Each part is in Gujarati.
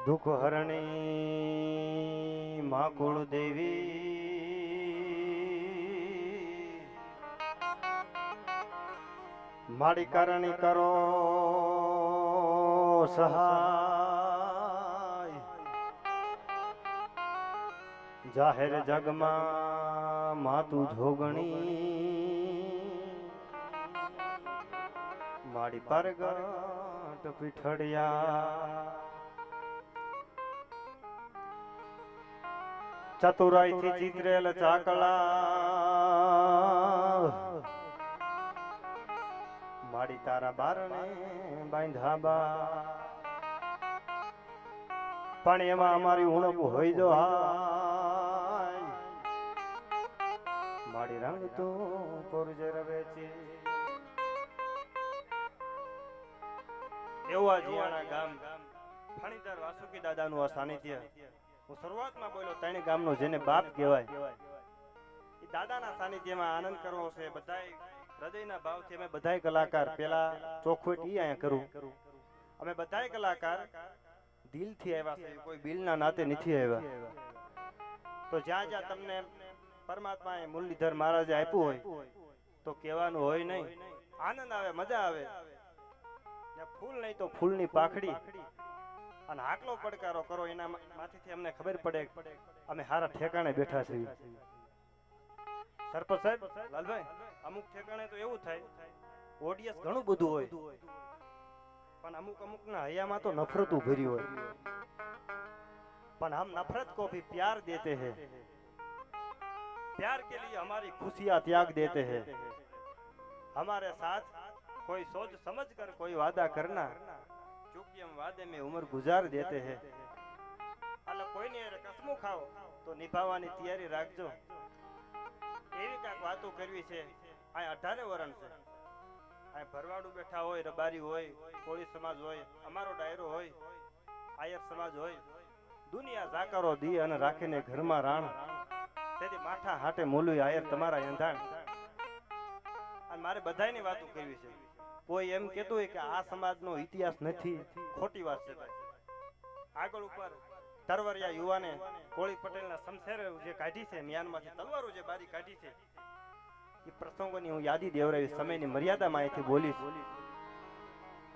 દુઃખ હરણી મા કુળ દેવી માડી કરણી કરો સહાય જાહેર જગમાં માતું જોગણી માડી પરગટ પીઠડિયા ચતુરાઈ થી ચિત્રેલ ચાકલા માડી તારા બારણે બાંધાબા પણ એમાં અમારી ઉણપ હોય જો હાય માડી રંગ તો કોરજે રવે છે એવા જીયાણા ગામ ફણીદાર વાસુકી દાદાનું આ સાનિધ્ય હું શરૂઆતમાં બોલ્યો ત્રણે ગામનો જેને બાપ કહેવાય એ દાદાના સાનિધ્યમાં આનંદ કરવો છે બધાય હૃદયના ભાવથી અમે બધાય કલાકાર પેલા ચોખવટ ઈ અહીંયા કરું અમે બધાય કલાકાર દિલથી આવ્યા છે કોઈ બિલના નાતે નથી આવ્યા તો જ્યાં જ્યાં તમને પરમાત્માએ મુરલીધર મહારાજે આપ્યું હોય તો કહેવાનું હોય નહીં આનંદ આવે મજા આવે ફૂલ નહીં તો ફૂલની પાખડી અને આટલો પડકારો કરો એના માંથી અમને ખબર પડે અમે હારા ઠેકાણે બેઠા છીએ સરપંચ સાહેબ લાલભાઈ અમુક ઠેકાણે તો એવું થાય ઓડિયન્સ ઘણું બધું હોય પણ અમુક ના હૈયામાં તો નફરતું ભરી હોય પણ हम नफरत को भी प्यार देते हैं प्यार के लिए हमारी खुशियां त्याग देते हैं हमारे साथ कोई सोच समझ कर कोई वादा करना क्योंकि हम वादे में उम्र गुजार देते हैं अल्लाह कोई ने कसमो खाओ तो निभावવાની તૈયારી રાખજો એવી કાક વાતો કરવી છે આ 18 વર્ષ છે આ ભરવાડું બેઠા હોય રબારી હોય કોળી સમાજ હોય અમારો ડાયરો હોય આયર સમાજ હોય દુનિયા જાકરો દી અને રાખીને ઘરમાં રાણ તેથી માઠા હાટે મોલું આયર તમારા એંધાણ અને મારે બધાયની વાતો કરવી છે કોઈ એમ કહેતું હોય કે આ સમાજનો ઇતિહાસ નથી ખોટી વાત છે આગળ ઉપર તરવરિયા યુવાને કોળી પટેલના શમશેર જે કાઢી છે મ્યાનમાંથી તલવારો જે બારી કાઢી છે એ પ્રસંગોની હું યાદી દેવરાવી સમયની મર્યાદામાં અહીંથી બોલીશ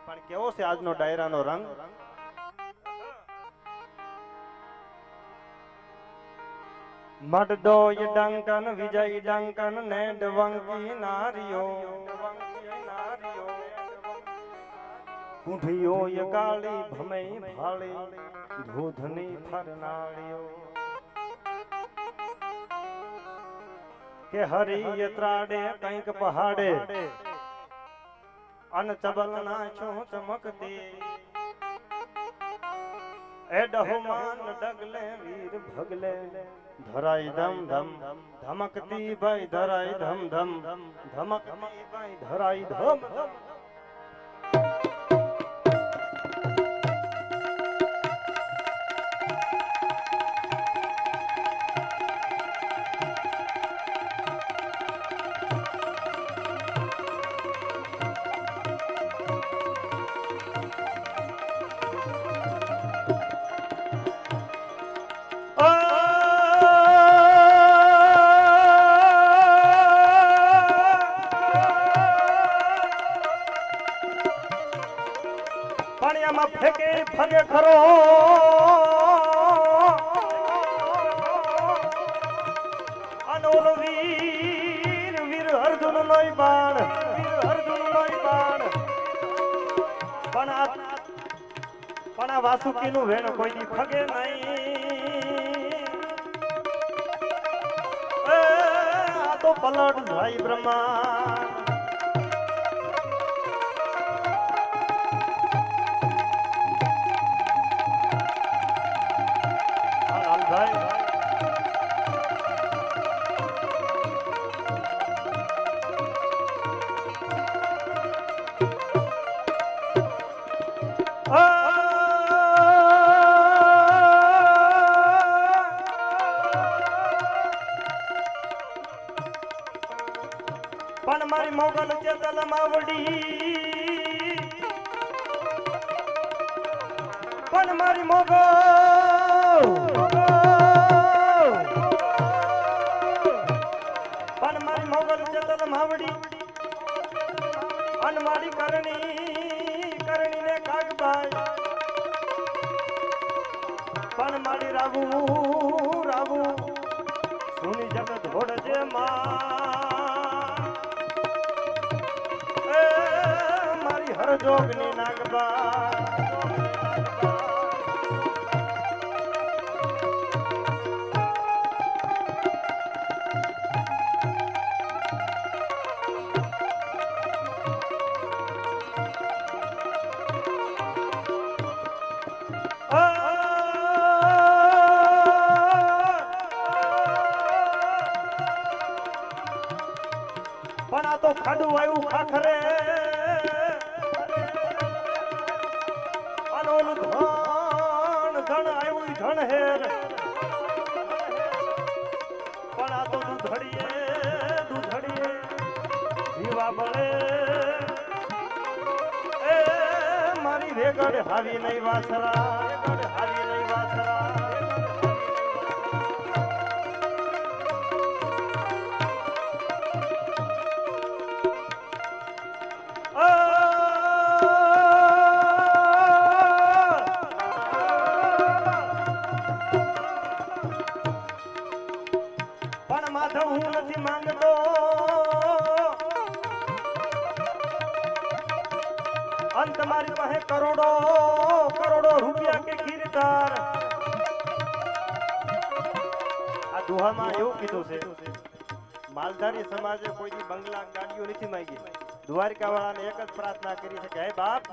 પણ કેવો છે આજનો ડાયરાનો રંગ મડડો ડંકન વિજય ડંકન ને ડવંકી નારિયો કુંઠિયો કાળી ભમઈ ભાળી ધૂધની ફરનાળીઓ કે હરિય ત્રાડે કંઈક પહાડે અન ચબલ નાચો ચમકતી એ ડહુમાન ડગલે વીર ભગલે ધરાઈ ધમ ધમ ધમકતી ભાઈ ધરાઈ ધમ ધમ ધમકતી ભાઈ ધરાઈ ધમ ધમ ફેકે ફગે ખરો અનોલ વીર વીર અર્જુન નોય બાણ પણ આ વાસુકી નું વેણ કોઈ દી ફગે નહીં આ તો પલટ જાય બ્રહ્મા પણ મારી મોગલ ચેતલ માવડી પણ મારી મોગો પણ મારી મોગલ ચતલ માવડી અનવાડી કરણી ને કાગબાઈ પણ મારી રાવુ સુની જગત ઘોડજે માં એ મારી હરજોગની નાગબા પણ આ તો ખાડું આવ્યું ખાખરે અને ઓલું ધણ આવ્યું ધણ હેર પણ આ તો દૂધડીએ જીવા બળે એ મારી રેગડ હાવી નહીં વાસરા પણ માધવ હું નથી માંગતો અંત મારી પાસે કરોડો રૂપિયા કે કીર્તાર આ દુહામાં એવું કીધું છે માલધારી સમાજે કોઈ બંગલા ગાડીઓ નથી માંગી દ્વારકા વાળાને એક જ પ્રાર્થના કરી છે કે હે બાપ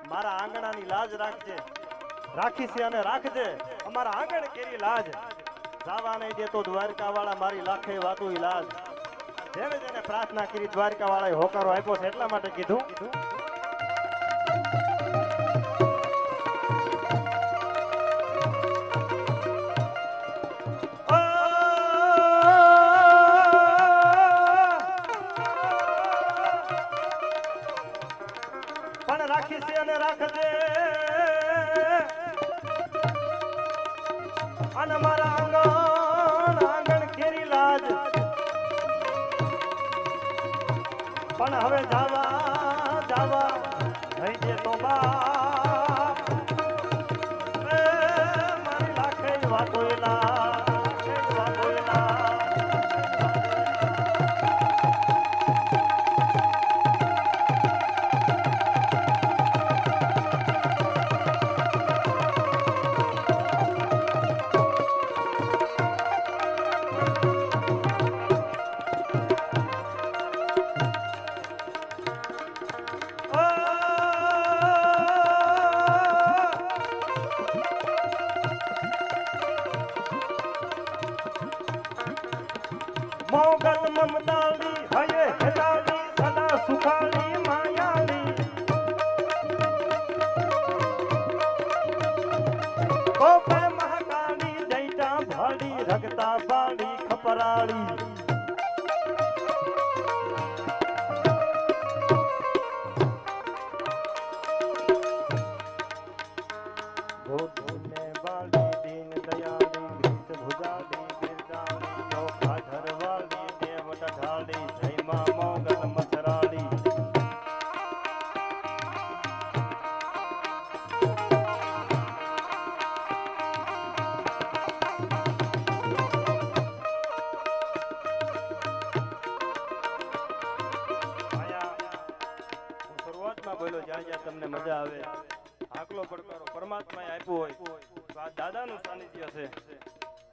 મારા આંગણાની લાજ રાખી છે અને રાખજે અમારા આંગણ કેરી લાજ જાવા નહીં દેતો દ્વારકા વાળા મારી લાખે વાતો લાજ જેને પ્રાર્થના કરી દ્વારકા વાળાએ હોકારો આપ્યો છે એટલા માટે કીધું પણ રાખી છે અને રાખજે અને મારા આંગણ કેરી લાજ પણ હવે જાવા થઈ જે તો બાપ મારી લાખે વાતો મોગલ મમતાળી હયે હેલાળી સદા સુખાળી માયાળી ગોપે મહાકાળી જૈટા ભાડી રગતા બાળી ખપરાળી ભોને બાળી દીન દયાળી ભીત ભુજાળી બિરજાળી ચોખા ધરવાળી દેવટ ઢાળી જયમાં મોગલ મથરાળી શરૂઆતમાં બોલો જ્યાં તમને મજા આવે આકલો પડકારો પરમાત્માએ આપ્યો હોય તો આ દાદાનું સાનિધ્ય છે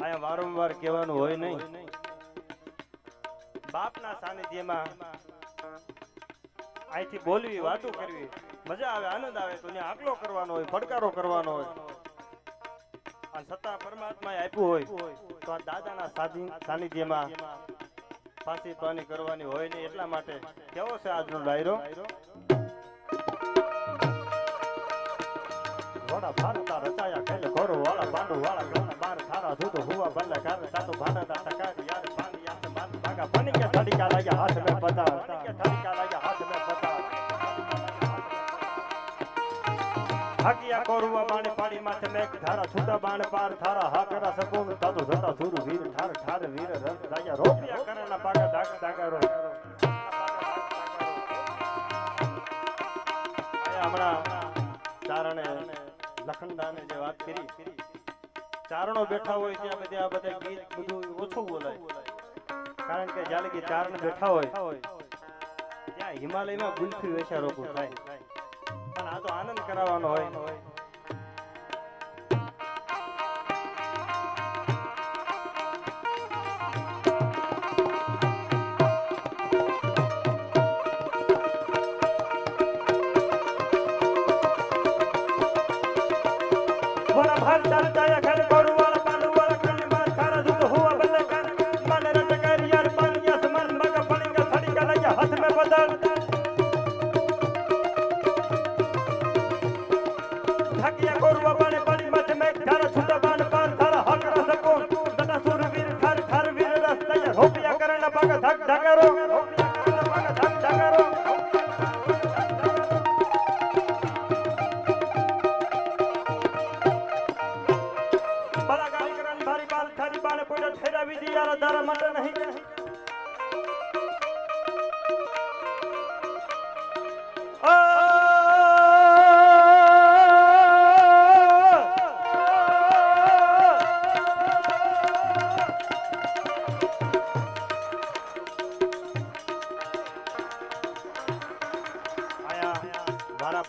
આયા વારંવાર કહેવાનું હોય નહીં બાપના સાનિધ્યમાં અહીંથી બોલવી વાતો કરવી મજા આવે આનંદ આવે તો ત્યાં આકલો કરવાનો હોય પડકારો કરવાનો હોય અને છતાં પરમાત્માએ આપ્યું હોય તો આ દાદાના સાનિધ્યમાં પાછી પાની કરવાની હોય નહીં એટલા માટે કેવો છે આજનો ડાયરો વડા ભારતા રચાયા ખેલ ઘોરો વાળા બાંડુ વાળા ગણા બાર થારા ધૂતો હુવા બલ્લા કારે તાતો ભાડા ટકારી યાર પાણી યાર માન ભાગા બની કે થડીકા લાગ્યા હાથ મે પતા બની કે થડીકા લાગ્યા હાથ મે પતા હાકિયા કોરુવા બાણ પાડી માથે મેઘ ધારા છૂટા બાણ પાર થારા હા કરા સકોન તાતો જતા સુર વીર ઠાર ઠાર વીર રસ દાયા રોપિયા કરેલા પાગા ધાક ધાગારો આયા હમણાં ચારણે લખનદાને જે વાત કરી ચારણો બેઠા હોય ત્યાં બધા આ બધા ગીત બધું ઓછું બોલાય કારણ કે જ્યારે કે ચારણ બેઠા હોય ત્યાં હિમાલયમાં ગુલ્ફી વેચા રોકું થાય પણ આ તો આનંદ કરાવવાનો હોય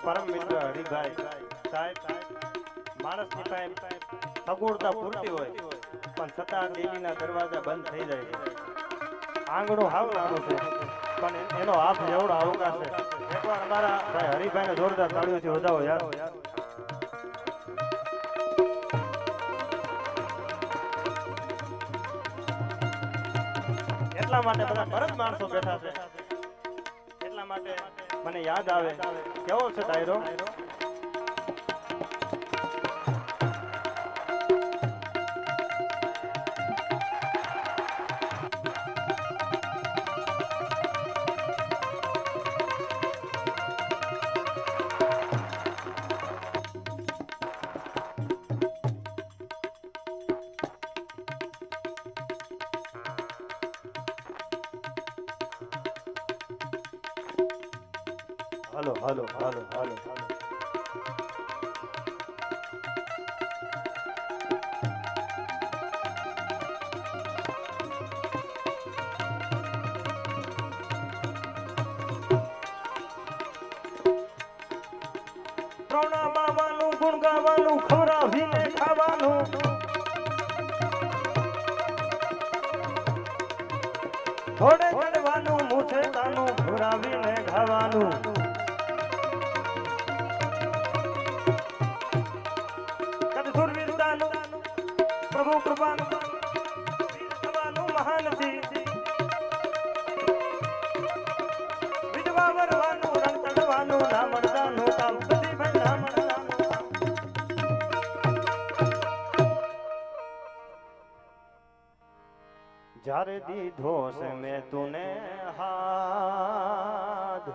પરમ મિત્ર હરિભાઈ સાહેબ માણસની પાસે સગવડતા પૂરતી હોય પણ છતાં દેવીના દરવાજા બંધ થઈ જાય છે આંગણું હાવ નાનું છે પણ એનો હાથ એવડો અવકાશ છે એકવાર અમારા ભાઈ હરિભાઈને જોરદાર તાળીઓથી વધાવો યાર એટલા માટે બધા પરત માણસો બેઠા છે એટલા માટે મને યાદ આવે કેવો છે ડાયરો હાલો હાલો હાલો હાલો પ્રોણા બાવાનું ગુણ ગાવાનું ખવરાવીને ખાવાનું થોડે ગણવાનું મૂછે તાનું ખવરાવીને ખાવાનું પ્રભુ કૃપાનું થવાનું મહાન છે વિધવા વરવાનું રંગ ચડવાનું નામણદાનું કામ બધી ભાઈ નામણદાનું કામ જ્યારે દીધો છે મેં તુને હાથ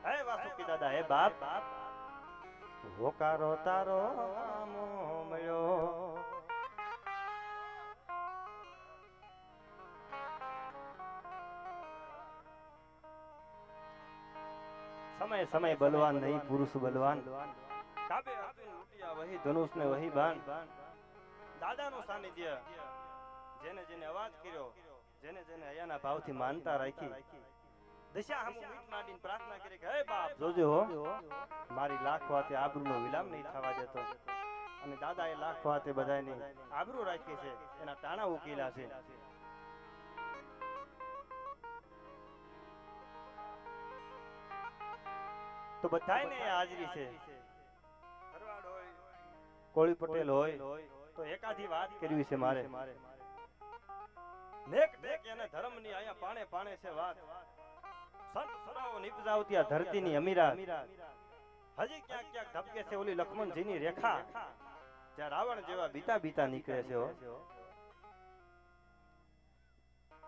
હે વાસુકી દાદા હે બાપ હોકારો તારો મળ્યો समय समय बलवान नहीं पुरुष बलवान काबे अर्जुन लूटिया वही धनुष ने वही बाण दादा નું સાનિધ્ય જેને જેને અવાજ કર્યો જેને જેને અયાના ભાવથી માનતા રાખી દશા હમ મીટ માંડીને પ્રાર્થના કરી કે હે બાપ જોજો હો મારી લાખ વાતે આબરૂનો વિલામ નહીં થવા દેતો અને દાદાએ લાખ વાતે બધાની આબરૂ રાખી છે એના તાણા ઉકેલા છે તો બધાયને હાજરી છે ભરવાડ હોય કોળી પટેલ હોય તો એકાધી વાત કરવી છે મારે નેક નેક એને ધર્મની આયા પાણે પાણે છે વાત સંત સરાઓ નિપજાવતી આ ધરતીની અમીરા હજી ક્યાંક ક્યાંક ધબકે છે ઓલી લક્ષ્મણજીની રેખા જ્યાં રાવણ જેવા બીતા બીતા નીકળે છે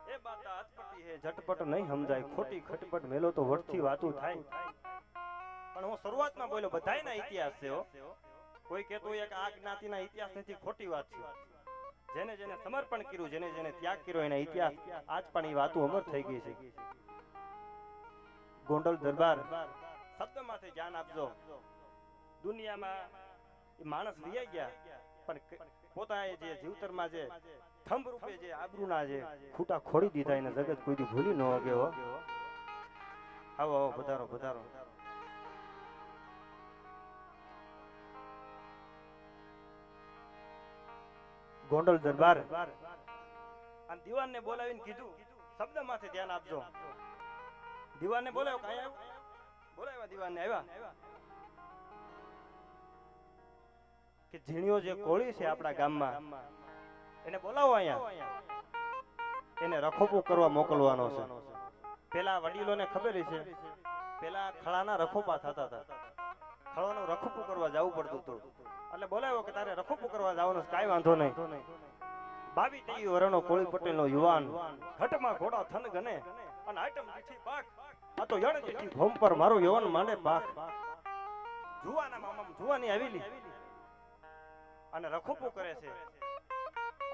એ બાત અટપટી હે ઝટપટ નહીં સમજાય ખોટી ખટપટ મેલો તો વટથી વાતું થાય પણ હું શરૂઆતમાં બોલ્યો બધાયના ઇતિહાસ છે હો. કોઈ કહેતો હોય કે આ જ્ઞાતિના ઇતિહાસ નથી, ખોટી વાત છે. જેને જેને સમર્પણ કર્યું, જેને જેને ત્યાગ કર્યો એના ઇતિહાસ આજ પણ એ વાતો અમર થઈ ગઈ છે. ગોંડલ દરબાર શબ્દમાંથી ધ્યાન આપજો. દુનિયામાં એ માણસ વિયા ગયા પણ પોતાએ જે જીવતરમાં જે થંભ રૂપે જે આબરૂના જે ખૂટા ખોડી દીધા એને જગત કોઈ દી ભૂલી ન ગયો. આવો આવો પધારો પધારો. ગોંડલ દરબાર અને દીવાનને બોલાવીને કીધું શબ્દમાંથી ધ્યાન આપજો. દીવાનને બોલાવ્યો, કાંઈ આવ્યો? બોલાવ્યા દીવાનને, આવ્યા કે ઝીણીઓ જે કોળી છે આપણા ગામમાં એને બોલાવો અહીંયા, એને રખોપો કરવા મોકલવાનો છે. પેલા વડીલોને ખબર છે, પેલા ખળાના રખોપા થતા હતા, ખળાનું રખોપું કરવા જવું પડતું હતું. એટલે બોલાવ્યો કે તારે રખોપું કરવા જવાનું, કાંઈ વાંધો નહીં. 22-23 વર્ષનો કોળી પટેલનો યુવાન, ઘટમાં ઘોડા થન ગને અને આઈટમ દીઠી પાક, આ તો યણ દીઠી ભોમ પર મારો યુવાન માંડે પાક. જુવાના મામા જુવાની આવેલી અને રખોપું કરે છે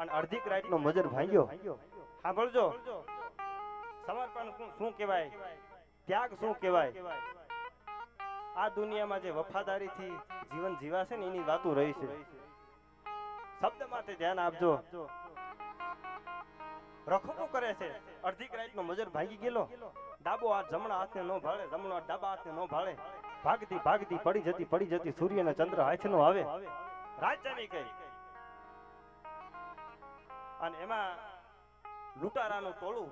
અને અડધી રાતનો મજર ભાંગ્યો. સાંભળજો, સમર્પણ શું કહેવાય, ત્યાગ શું કહેવાય. આ દુનિયામાં જે વફાદારીથી જીવન જીવાશે ને એની વાતો રહી છે. શબ્દમાંથી ધ્યાન આપજો. રખોપું કરે છે, અડધી રાતનો મજર ભાંગી ગયેલો. ડાબો હાથ જમણા હાથને નો ભાળે, જમણો હાથ ડાબા હાથને નો ભાળે. ભાગતી ભાગતી પડી જતી સૂર્ય ને ચંદ્ર હાથનો આવે. રાત જામી ગઈ અને એમાં લૂંટારાનું ટોળું,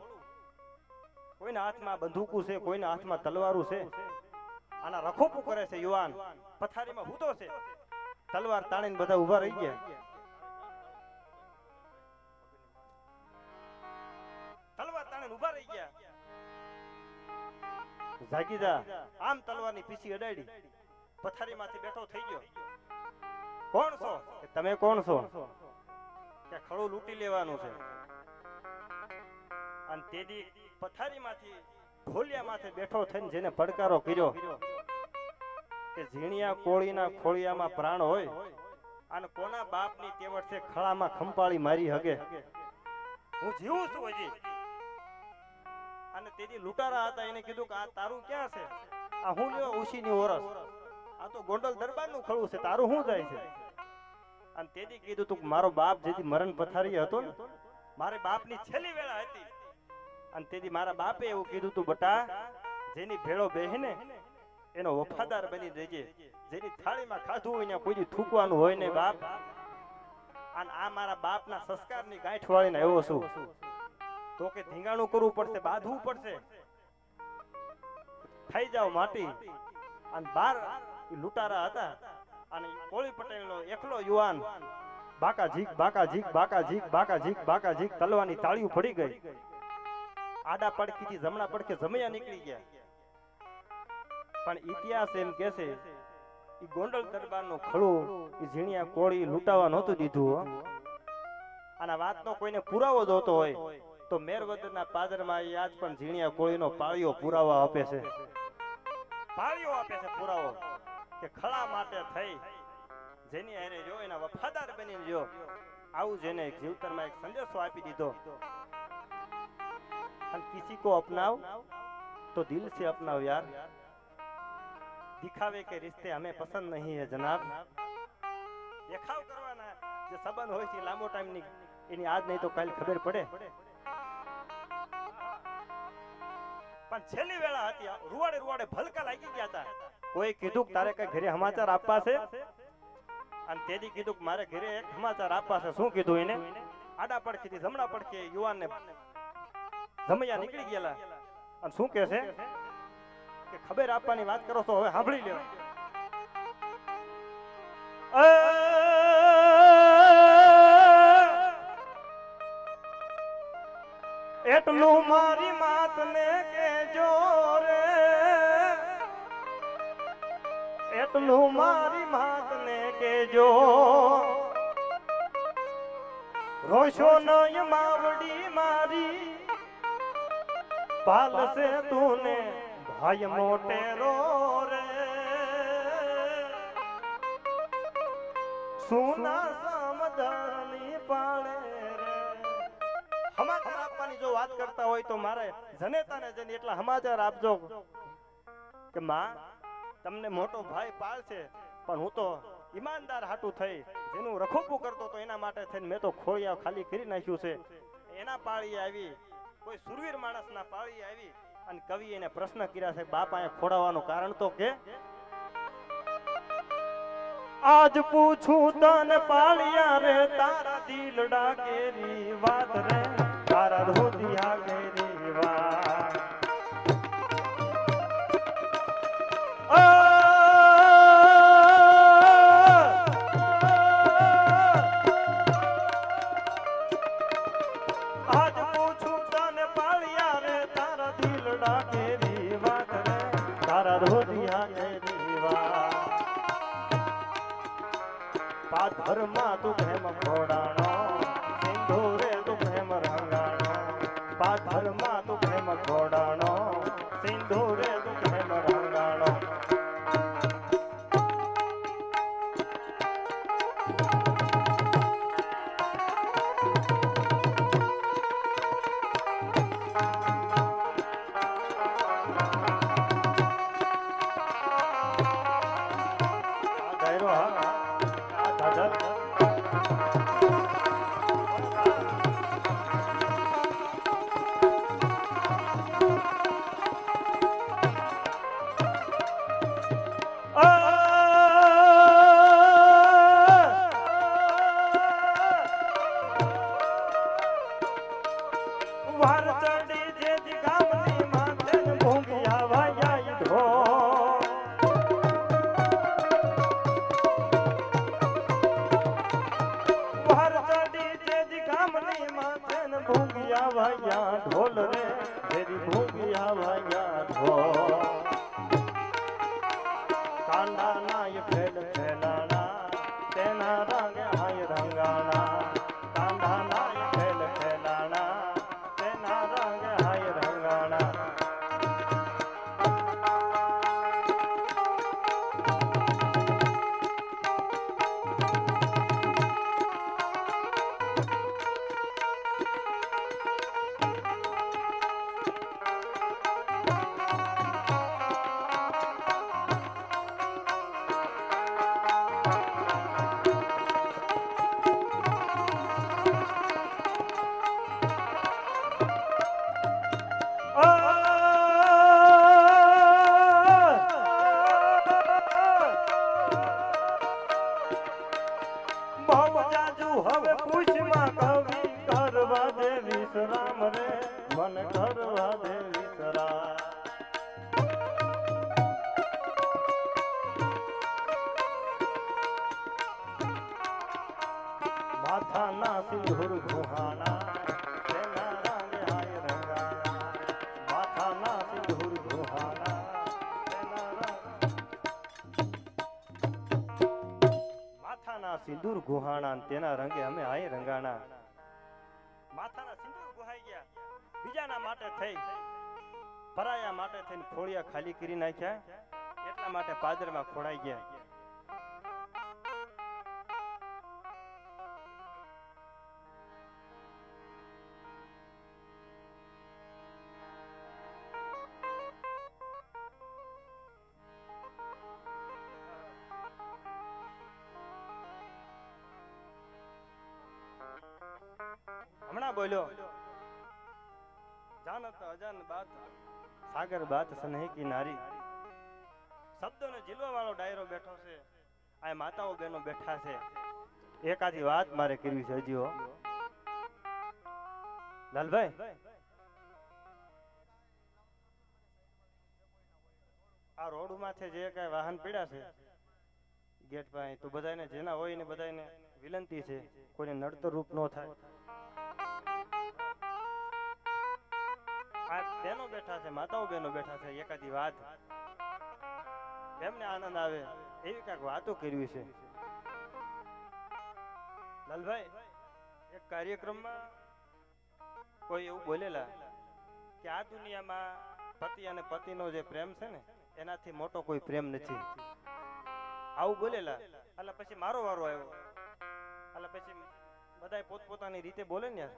કોઈના હાથમાં બંદૂકો છે, કોઈના હાથમાં તલવારો છે. આના રખોપું કરે છે યુવાન, પથારીમાં હૂતો છે, તલવાર તાણીને બધા ઊભા રહી ગયા. તલવાર તાણીને ઊભા રહી ગયા. જાગી જા, આમ તલવારની પીછી અડાડી, પથારીમાંથી બેઠો થઈ ગયો. કોણ છો? તમે કોણ છો? કે ખડું લૂંટી લેવાનું છે. અને તેદી પથારીમાંથી ઢોલિયા માથે બેઠો થઈને જેને પડકારો કર્યો કે ઝીણિયા કોળીના ખોળિયામાં પ્રાણ હોય અને કોના બાપની તેવડ છે ખળામાં ખંપાળી મારી હગે, હું જીવું છું હજી. અને તેદી લૂંટારા હતા, એને કીધું કે આ તારું ક્યાં છે? આ હું લેવા ઉશીની ઓરસ, આ તો ગોંડલ દરબારનું ખળું છે, તારું શું જાય છે? અને તેદી કીધું તું મારો બાપ જેથી મરણ પથારી હતો ને, મારે બાપની છેલ્લી વેળા હતી. અને તેદી મારા બાપે એવું કીધું તું બટા, જેની ભેળો બેહીને એનો વફાદાર બની રહેજે. જેની થાળીમાં ખાધું હોય ને કોઈ થૂકવાનું હોય ને બાપ. અને આ મારા બાપના સંસ્કારની ગાંઠ વાળીને આવ્યો છું. તો કે ધીંગાણું કરવું પડશે, બાંધવું પડશે, થઈ જાવ માટી. અને બાર લૂંટારા હતા અને કોળી પટેલનો એકલો યુવાન બાકા ઝીક બાકા ઝીક બાકા ઝીક બાકા ઝીક બાકા ઝીક તલવાની તાળીઓ પડી ગઈ. આડા પડખીથી જમણા પડખે જમૈયા નીકળી ગયા. પણ ઇતિહાસ એમ કે છે ઈ ગોંડલ દરબારનું ખળું ઈ ઝીણિયા કોળી લૂંટાવા નહોતું દીધું. આના વાતનો કોઈને પુરાવો જોતો હોય તો મેરવદરના પાદરમાં આજ પણ ઝીણિયા કોળીનો પાળીઓ પુરાવો આપે છે. પાળીઓ આપે છે પુરાવો કે ખળા માટે થઈ જેની હારે જો એના વફાદાર બનીને જો. આવું જેને જીવતરમાં એક સંદેશો આપી દીધો. અને किसी को अपनाओ तो दिल से अपनाओ यार, दिखावे के रिश्ते हमें पसंद नहीं है जनाब. દેખાવ કરવાના જે સંબંધ હોય છે લાંબો ટાઈમ ની, એની આજ નહીં તો કાલ ખબર પડે. પણ છેલ્લી વેળા હતી, રૂવાડે રૂવાડે ભલકા લાગી ગયા હતા. કોઈ કીધું કે તારે કઈ ઘરે સમાચાર આપવા છે? અને તેદી કીધું કે મારે ઘરે એક સમાચાર આપવા છે. શું કીધું એને? આડા પડખેથી જમણા પડખે યુવાનને જમૈયા નીકળી ગયેલા. અને શું કહે છે કે ખબર આપવાની વાત કરો છો, હવે સાંભળી લ્યો. એટલું મારી માતને કેજો રે, એટલું મારી માતને કેજો, રોશો નય માવડી મારી પાલસે તુને ભાઈ મોટેરો રે. સુના સમદની પાળે રે સમાચાર આપવાની જો વાત કરતા હોય તો મારે જનેતાને જઈને એટલા સમાચાર આપજો કે માં તમને મોટો ભાઈ પાળશે પણ હું તો ઈમાનદાર હાટું થઈ જેનું રખોપું કરતો તો એના માટે થઈને મેં તો ખોળિયા ખાલી કરી નાખ્યું છે એના પાળી આવી કોઈ સુરવીર માણસના પાળી આવી અને કવિ એને પ્રશ્ન કર્યા છે બાપા એ ખોડાવવાનું કારણ તો કે આજ પૂછું તને પાળિયા રે તારા દિલડા કેરી વાત રે તારા રોદિયા કેરી વાત આજ પૂછું તને પાળિયા રે તારા દિલડા કેરી વાત રે તારા રોદિયા કેરી વાત પાથરમાં તું પ્રેમ ખોડાણો સિંધુરે તું પ્રેમ રંગાણો પાથરમાં તું પ્રેમ ખોડાણો સિંધુરે તું પ્રેમ રંગાણો ઢોલ રે તેરી ભૂમિયા વાયા ઢોલ કાંડા નાય ફેલ ફેલાણા તેના રંગે હાય રંગાણા કાંડા નાય ફેલ ફેલાણા તેના રંગે હાય રંગાણા હવે પૂછમાં કવિ કરવા દે વિશ્રામ રે મન કરવા દે વિશ્રામ માથાના સિંદૂર ગુહાણા તેના રંગે હાય રંગાણા માથાના સિંદૂર ગુહાણા તેના માથાના સિંદૂર ગુહાણા તેના રંગે અમે હાય રંગાણા માથાના સિંદૂર ગુહાઈ ગયા બીજાના માટે થઈ પરાયા માટે થઈને ખોળિયા ખાલી કરી નાખ્યા એટલા માટે પાદરમાં ખોડાઈ ગયા હમણાં બોલ્યો જાનત અજાન બાત સાગર બાત સનહી કી નારી શબ્દોને જીલવા વાળો ડાયરો બેઠો છે આ માતાઓ બહેનો બેઠા છે એકાદી વાત મારે કરવી છે હજી હો લાલભાઈ આ રોડ માથે જે કઈ વાહન પીડ્યા છે ગેટ પાસે તો બધાને જેના હોય ને બધાને વિનંતી છે કોઈને નડતર રૂપ ન થાય આ બહેનો બેઠા છે માતાઓ બહેનો બેઠા છે એકાદી વાત એમને આનંદ આવે એવી કાંઈક વાતો કરવી છે લાલભાઈ એક કાર્યક્રમમાં કોઈ એવું બોલેલા કે આ દુનિયામાં પતિ અને પતિનો જે પ્રેમ છે ને એનાથી મોટો કોઈ પ્રેમ નથી આવું બોલેલા એટલે પછી મારો વારો આવ્યો એટલે પછી બધાય પોતપોતાની રીતે બોલે ને યાર.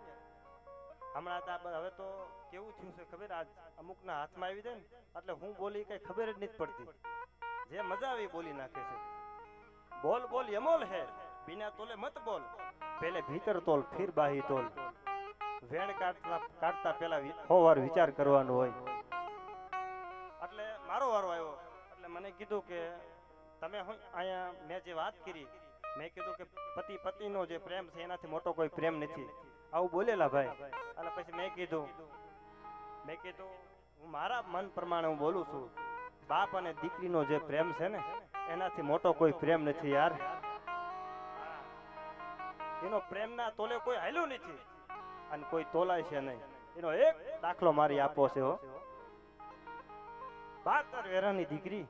હમણાં હવે તો કેવું થયું છે ખબર, આજ અમુકના હાથમાં આવી જાય ને એટલે હું બોલી કઈ ખબર જ નથી પડતી. જે મજા આવી બોલી નાખે છે. બોલ બોલ યમોલ હે, बिना तोले मत बोल, पहले भीतर तोल फिर बाही तोल. વેણ કાઢતા પેલા વાર વિચાર કરવાનો હોય. એટલે મારો વારો આવ્યો એટલે મને કીધું કે તમે અહીંયા મેં જે વાત કરી, મેં કીધું કે પતિ પતિનો જે પ્રેમ છે એનાથી મોટો કોઈ પ્રેમ નથી, આવું બોલેલા ભાઈ. એટલે પછી મેં કીધું હું મારા મન પ્રમાણે હું બોલું છું, બાપ અને દીકરીનો જે પ્રેમ છે ને એનાથી મોટો કોઈ પ્રેમ નથી યાર. એનો પ્રેમના તોલે કોઈ હાલ્યું નથી અને કોઈ તોલાય છે નહીં. એનો એક દાખલો મારી આપો છે હો. 12 વર્ષની દીકરી,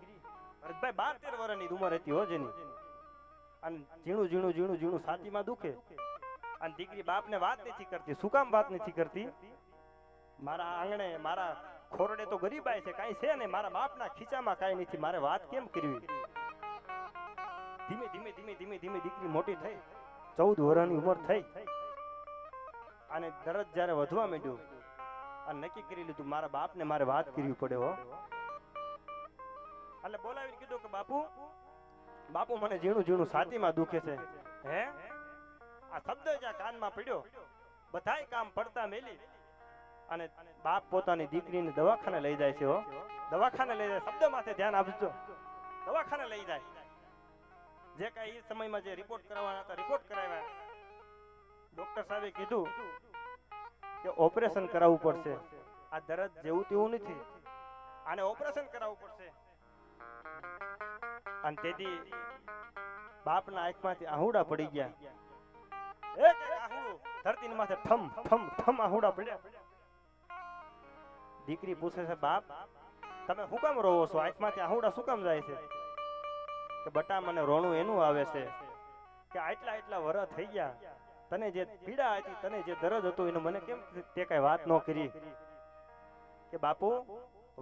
ભાઈ 12 વર્ષની ઉંમર હતી હો જેની, અને ઝીણું છાતીમાં દુખે અને દીકરી બાપને વાત નથી કરતી. શું કામ વાત નથી કરતી? મારા આંગણે મારા ખોરડે તો ગરીબાઈ છે, કાંઈ છે નહીં, મારા બાપના ખીચામાં કાંઈ નથી, મારે વાત કેમ કરવી? ધીમે ધીમે દીકરી મોટી થઈ, 14 વર્ષની ઉંમર થઈ અને દરજ જ્યારે વધવા માંડ્યું અને નક્કી કરી લીધું મારા બાપને મારે વાત કરવી પડે હો. એટલે બોલાવીને કીધું કે બાપુ મને ઝીણું છાતીમાં દુખે છે. હે આ શબ્દ જ્યાં કાનમાં પડ્યો, બધાય કામ પડતા મેલી અને બાપ પોતાની દીકરીને દવાખાને લઈ જાય છે હો. દવાખાને લઈ જાય, શબ્દ માથે ધ્યાન આપજો. દવાખાને લઈ જાય, જે કાંઈ એ સમયમાં જે રિપોર્ટ કરાવવાના હતા રિપોર્ટ કરાવ્યા. ડોક્ટર સાહેબે કીધું કે ઓપરેશન કરાવવું પડશે, આ દર્દ જેવું તેવું નથી, આને ઓપરેશન કરાવવું પડશે. અને તેથી બાપના આંખમાંથી આહુડા પડી ગયા. એક આહુડું ધરતીની માથે ઠમ ઠમ ઠમ આહુડા પડ્યા. દીકરી પૂછે છે, બાપ તમે શું કામ રોવો છો? આંખમાંથી આહુડા શું કામ જાય છે? કે બટા મને રોણું એનું આવે છે કે આટલા વર્ષ થઈ ગયા, તને જે પીડા હતી, તને જે દર્દ હતું એનું મને કેમ તે કઈ વાત ન કરી? કે બાપુ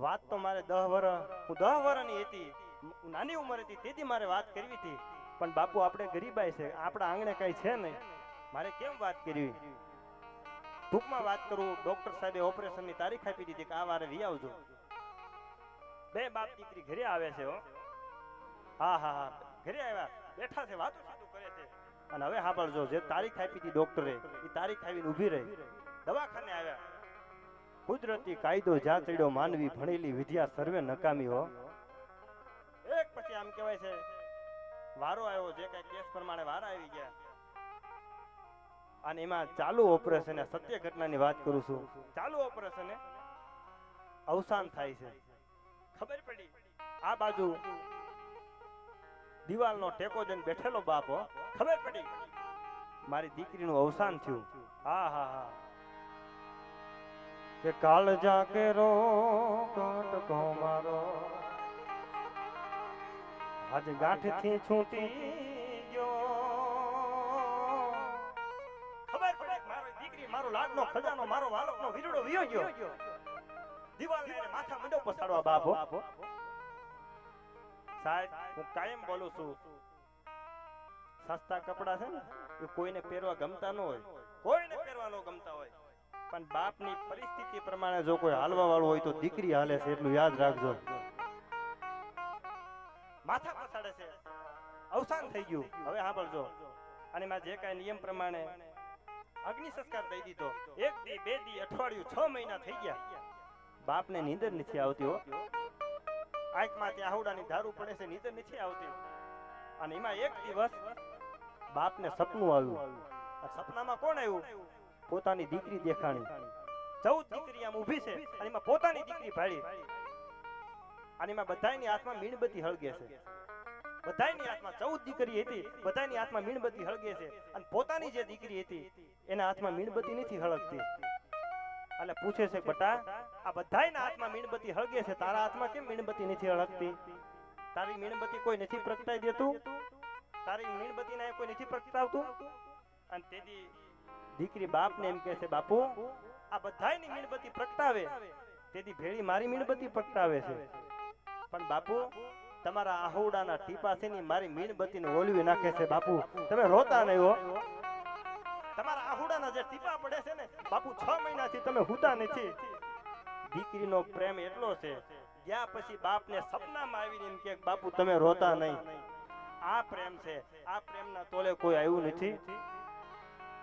વાત તો મારે 10 વર્ષ, હું 10 વર્ષની હતી, નાની ઉંમર હતી તેથી મારે વાત કરવી હતી, પણ બાપુ આપણે ગરીબાઈ છે, આપણા આંગણે કઈ છે નહીં, મારે કેમ વાત કરવી? ટૂંકમાં વાત કરું, ડોક્ટર સાહેબે ઓપરેશનની તારીખ આપી દીધી કે આ વારે વી આવજો. બે બાપ દીકરી ઘરે આવે છે હો. હા ઘરે આવ્યા, બેઠા છે, વાતો સીધું કરે છે. અને હવે સાંભળજો, જે તારીખ આપી હતી ડોક્ટરે એ તારીખ આવીને ઊભી રહી. દવાખાને આવ્યા. કુદરતી કાયદો જ્યાં ચડ્યો માનવી, ભણેલી વિદ્યા સર્વે નકામી હો. એક પછી આમ કહેવાય છે વારો આવ્યો, જે કઈ કેસ પ્રમાણે વારા આવી ગયા અને એમાં ચાલુ ઓપરેશન, સત્ય ઘટનાની વાત કરું છું, ચાલુ ઓપરેશન અવસાન થાય છે. ખબર પડી આ બાજુ દિવાલનો ટેકો દઈને બેઠેલો બાપ, ખબર પડી મારી દીકરીનું અવસાન થયું. હા કે કાળ જાકે રો કાટકો મારો, આજ ગાંઠથી છૂટી ગયો. ખબર પડી મારી દીકરી, મારો લાડનો ખજાનો, મારો વાલકનો વીરડો વિયો ગયો. દિવાલને માથા મંડો પસાડવા બાપ. સાહેબ હું કાયમ બોલું છું, સસ્તા કપડા છે ને એ કોઈને પહેરવા ગમતા ન હોય, કોઈને પહેરવા ન ગમતા હોય, પણ બાપની પરિસ્થિતિ પ્રમાણે જો કોઈ હાલવા વાળું હોય તો દીકરી હાલે છે, એટલું યાદ રાખજો. માથા પસાડે છે, અવસાન થઈ ગયું. હવે સાંભળજો, અને એમાં જે કાંઈ નિયમ પ્રમાણે અગ્નિ સંસ્કાર દઈ દીધો. 1 દી 2 દી અઠવાડિયું 6 મહિના થઈ ગયા, બાપને નીંદર નથી આવતી હો. આંખમાંથી આહુડાની ધારું પડે છે, નીંદર નથી આવતી. અને એમાં એક દિવસ બાપને સપનું આવ્યું. સપનામાં કોણ આવ્યું? પોતાની દીકરી દેખાણી. 14 દીકરી આમ ઊભી છે અને એમાં પોતાની દીકરી ભાળી. અને એમાં બધાયની હાથમાં મીણબત્તી હળગે છે. બધાયની હાથમાં 14 દીકરી હતી, બધાયની હાથમાં મીણબત્તી હળગે છે અને પોતાની જે દીકરી હતી એના હાથમાં મીણબત્તી નથી હળગતી. એટલે પૂછે છે, બટા આ બધાયના હાથમાં મીણબત્તી હળગે છે, તારા હાથમાં કેમ મીણબત્તી નથી હળગતી? તારી મીણબત્તી કોઈ નથી પ્રગટાઈ દેતું? તારી મીણબત્તીને કોઈ નથી પ્રગટાવતું? અને તેથી દીકરી બાપને એમ કહે છે, બાપુ આ બધાયની મીણબત્તી પ્રગટાવે, તેથી ભેળી મારી મીણબત્તી પ્રગટાવે છે, પણ બાપુ તમારા આહુડાના ટીપા છે ને મારી મીણબત્તીને ઓલવી નાખે છે. બાપુ તમે રોતા નહીં હો. આંસુડાના જે ટીપા પડે છે ને બાપુ 6 મહિનાથી તમે હુતા નથી. દીકરીનો પ્રેમ એટલો છે, ગયા પછી બાપને સપનામાં આવીને એમ કે બાપુ તમે રોતા નહીં. આ પ્રેમ છે, આ પ્રેમના તોલે કોઈ આવ્યું નથી.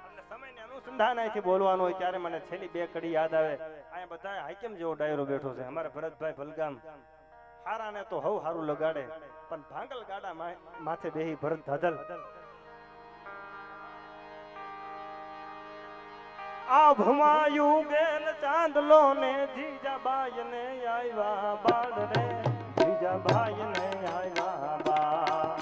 એટલે સમયને અનુસંધાન અહીંથી બોલવાનું હોય ત્યારે મને છેલ્લી 2 કડી યાદ આવે. અહીંયા બધા હાઈકેમ જેવો ડાયરો બેઠો છે, અમારા ભરતભાઈ ભલગામ. હારાને તો હવ હારું લગાડે, પણ ભાંગલ ગાડા માથે બેહી ભરત ધાધલ. આ ભમાયું ગેલ ચાંદલો ને જીજાબાઈ ને આવ્યા બાળ રે, જીજાબાઈ ને આવ્યા બાળ.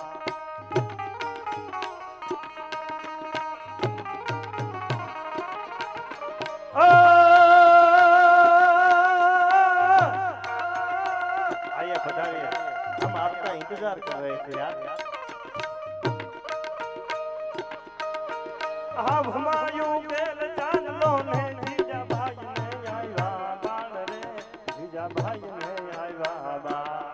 આયા પધારીએ, हम आपका इंतजार कर रहे थे यार. આ ભમાયું ગેલ ચાંદલો ને જીજાબાઈ ને આવ્યા બાળ રે, જીજાબાઈ ને આવ્યા બાળ.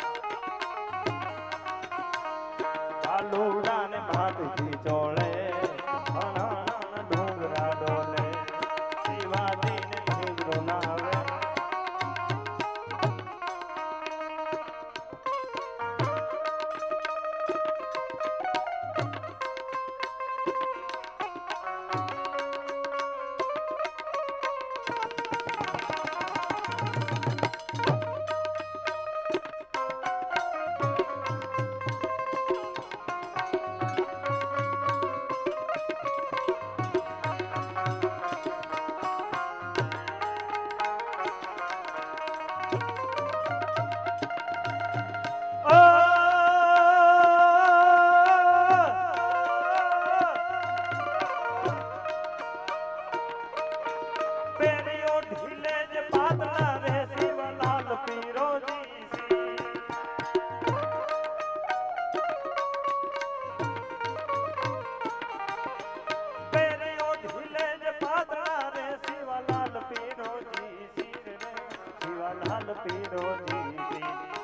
ચાલુડા ને ભાતજી ચોળે, અણાણા ડુંગરા ડોલે, શિવાજી ને ઢીંગરો ના આવે.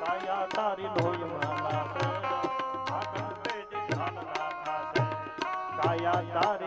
કાયા તારી લોય માલા છે, કાયા તારી